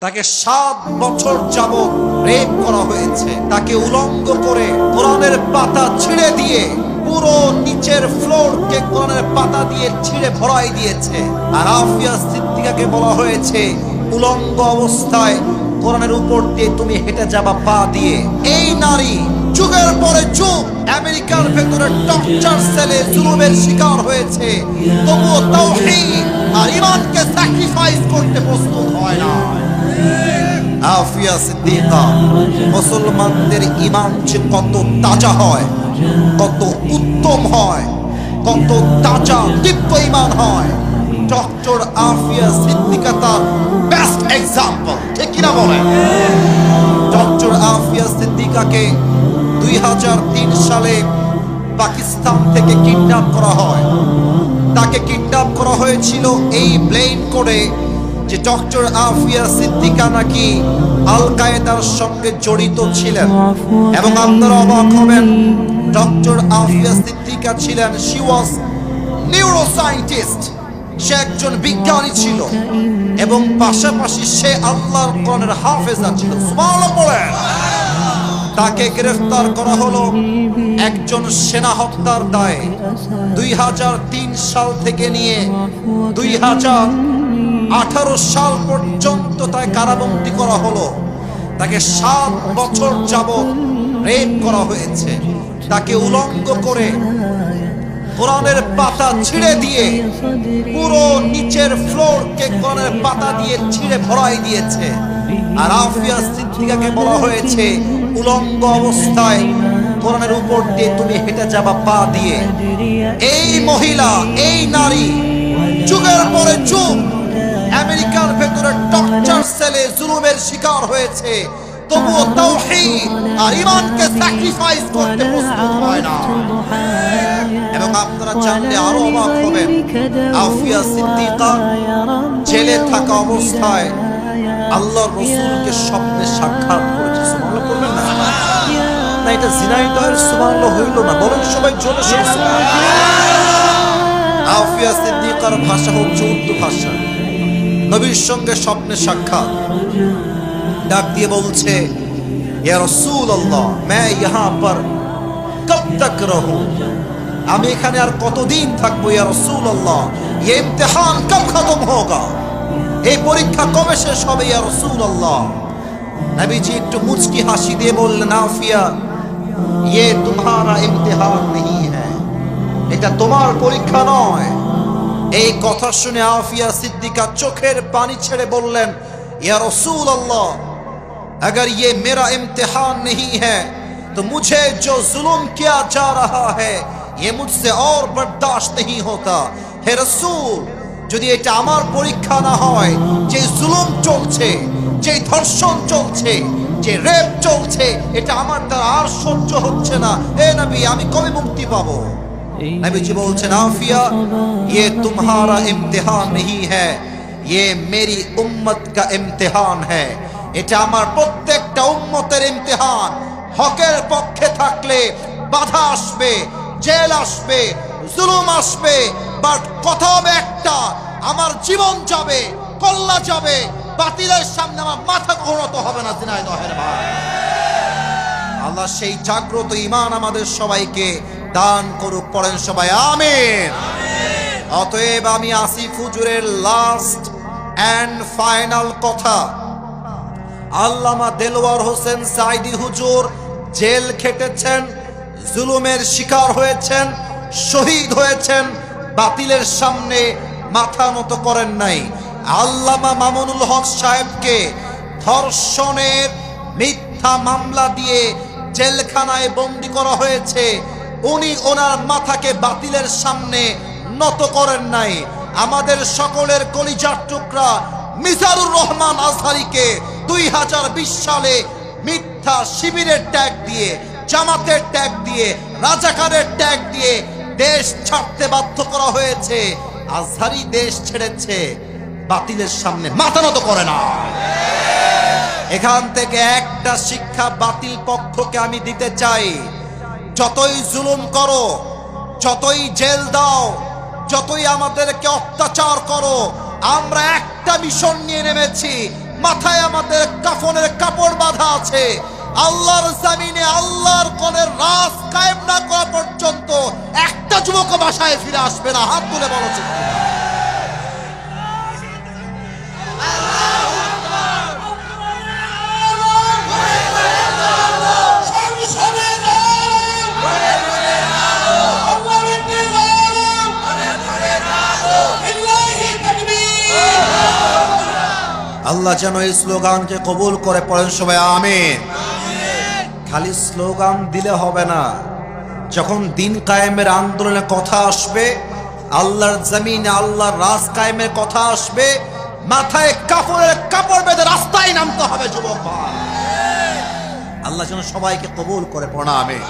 তাকে 7 বছর যাবত রেপ করা হয়েছে। তাকে উলঙ্গ করে কোরআনের পাতা ছিঁড়ে দিয়ে পুরো নিচের ফ্লোরকে কোরআনের পাতা দিয়ে ছিঁড়ে ভরাই দিয়েছে। আর আফিয়া সিদ্দিকাকে বলা হয়েছে উলঙ্গ অবস্থায় কোরআনের উপর দিয়ে তুমি হেঁটে যাবা পা দিয়ে। এই নারী যুগের পরে যুগ আমেরিকার ভেতরে টর্চার সেলে জুলুমের শিকার হয়েছে, তবুও তাওহীদ আর ঈমানকে স্যাক্রিফাইস করতে প্রস্তুত হয় না। আফিয়া সিদ্দিকা মুসলমানদের ঈমান যে কত তাজা হয়, কত উত্তম হয়, কত তাজা দীপ্ত ঈমান হয়, ডক্টর আফিয়া সিদ্দিকা তার বেস্ট এক্সাম্পল। ঠিক কিনা বলেন? ডক্টর আফিয়া সিদ্দিকাকে 2003 সালে পাকিস্তান থেকে কিডন্যাপ করা হয়। তাকে কিডন্যাপ করা হয়েছিল এই ব্লেম করে যে ডক্টর আফিয়া সিদ্দিকা নাকি আল কায়েদার সঙ্গে জড়িত ছিলেন। এবং আপনারা অবাক হবেন, ডক্টর আফিয়া সিদ্দিকা ছিলেন, শি ওয়াজ নিউরোসায়েন্টিস্ট, সে একজন বিজ্ঞানী ছিল এবং পাশাপাশি সে আল্লাহর কোরআনের হাফেজা ছিল। সুবহানাল্লাহ বলেন। তাকে গ্রেফতার করা হলো একজন সেনা হত্যার দায়ে। 2003 সাল থেকে নিয়ে 2018 সাল পর্যন্ত তাকে কারাবন্দী করা হলো। তাকে 7 বছর যাবত রেপ করা হয়েছে। তাকে উলঙ্গ করে কোরআনের পাতা ছিঁড়ে দিয়ে পুরো নিচের ফ্লোরকে কোরআনের পাতা দিয়ে ছিঁড়ে ভরাই দিয়েছে। আর আফিয়া সিদ্দিকাকে বলা হয়েছে উলঙ্গ অবস্থায় কোরআনের উপর দিয়ে তুমি হেঁটে যাবা পা দিয়ে। এই মহিলা, এই নারী যুগের পরে যুগ আমেরিকার ভেতরে টর্চার সেলে জুলুমের শিকার হয়েছে, তবুও তাওহীদ আর ঈমানকে স্যাক্রিফাইস করতে প্রস্তুত হয় না। এবং আপনারা জানলে আরো অবাক হবেন, আফিয়া সিদ্দিকা জেলে থাকা অবস্থায় আল্লাহর রাসূলকে স্বপ্নে সাক্ষাৎ করেছে। সুবহানাল্লাহ বলবেন না? না, এটা জিনাই তো আর সুবহানাল্লাহ হইল না, বলেন সবাই জোরে সুবহানাল্লাহ। আফিয়া সিদ্দিকার ভাষা হচ্ছে উর্দু ভাষা। নবীর সঙ্গে স্বপ্নে সাক্ষাৎ, ডাক দিয়ে বলছে ইয়া রাসূলুল্লাহ मैं यहाँ पर कब तक रहूं, আমি এখানে আর কতদিন থাকবো ইয়া রাসূলুল্লাহ, ये इम्तिहान कब खत्म होगा, এই পরীক্ষা কবে শেষ হবে ইয়া রাসূলুল্লাহ। নবীজি একটু মুচকি হাসি দিয়ে বললেন আফিয়া ये तुम्हारा इम्तिहान नहीं है, এটা তোমার পরীক্ষা নয়। এই কথা শুনে আফিয়া সিদ্দিকা চোখের পানি ছেড়ে বললেন या रसूल अल्लाह अगर ये मेरा इम्तिहान नहीं है तो मुझे जो जुल्म किया जा रहा है ये मुझसे और बर्दाश्त नहीं होता। हे रसूल, যদি এটা আমার পরীক্ষা না হয়, যে জুলুম চলছে, যে ধর্ষণ চলছে, যে রেপ চলছে, এটা আমার দ্বারা আর সহ্য হচ্ছে না। হে নবী, আমি কবে মুক্তি পাবো? নবীজি বলছেন আফিয়া ये तुम्हारा इम्तिहान नहीं है, ये मेरी उम्मत का इम्तिहान है, এটা আমার প্রত্যেকটা উম্মতের ইমতিহান। হকের পক্ষে থাকলে বাধা আসবে, জেল আসবে, জুলুম আসবে, বাট কথা হবে একটা, আমার জীবন যাবে, কল্লা যাবে, বাতিলের সামনে আমার মাথা ঘোরাত হবে না। জিনাইদহের ভাই, আল্লাহ সেই জাগ্রত ঈমান আমাদের সবাইকে দান করুক। পড়েন সবাই আমিন। অতএব আমি আসিফ হুজুরের লাস্ট এন্ড ফাইনাল কথা, আল্লামা দেলওয়ার হোসেন সাইদি হুজুর জেল খেটেছেন, জুলুমের শিকার হয়েছেন, শহীদ হয়েছেন, বাতিলের সামনে মাথা নত করেন নাই। আল্লামা মামুনুল হক সাহেবকে ধর্ষণের মিথ্যা মামলা দিয়ে জেলখানায় বন্দী করা হয়েছে, উনি ওনার মাথাকে বাতিলের সামনে নত করেন নাই। আমাদের সকলের কলিজার টুকরা মিজানুর রহমান আজহারীকে 2020 সালে মিথ্যা শিবিরের ট্যাগ দিয়ে, জামাতের ট্যাগ দিয়ে, রাজাকারের ট্যাগ দিয়ে দেশ ছাড়তে বাধ্য করা হয়েছে। আজহারী দেশ ছেড়েছে, বাতিলের সামনে মাথা নত করে না। এখান থেকে একটা শিক্ষা বাতিল পক্ষকে আমি দিতে চাই, যতই জুলুম করো, যতই জেল দাও, যতই আমাদেরকে অত্যাচার করো, আমরা একটা মিশন নিয়ে নেমেছি, মাথায় আমাদের কাফনের কাপড় বাঁধা আছে। আল্লাহর জমিনে আল্লাহর কোনের রাজ কায়েম না করা পর্যন্ত একটা যুবক বাসায় ফিরে আসবে না। হাত তুলে বলো ঠিক কিনা? আল্লাহ যেন এই স্লোগানকে কবুল করে, পড়েন সবাই আমিন। খালি স্লোগান দিলে হবে না, যখন দিন কায়েমের আন্দোলনের কথা আসবে, আল্লাহর জমিনে আল্লাহর রাজ কায়েমের কথা আসবে, মাথায় কাপড়ের কাপড় বেঁধে রাস্তায় নামতে হবে যুবক ভাই। আল্লাহ যেন সবাইকে কবুল করে, পড়া আমিন।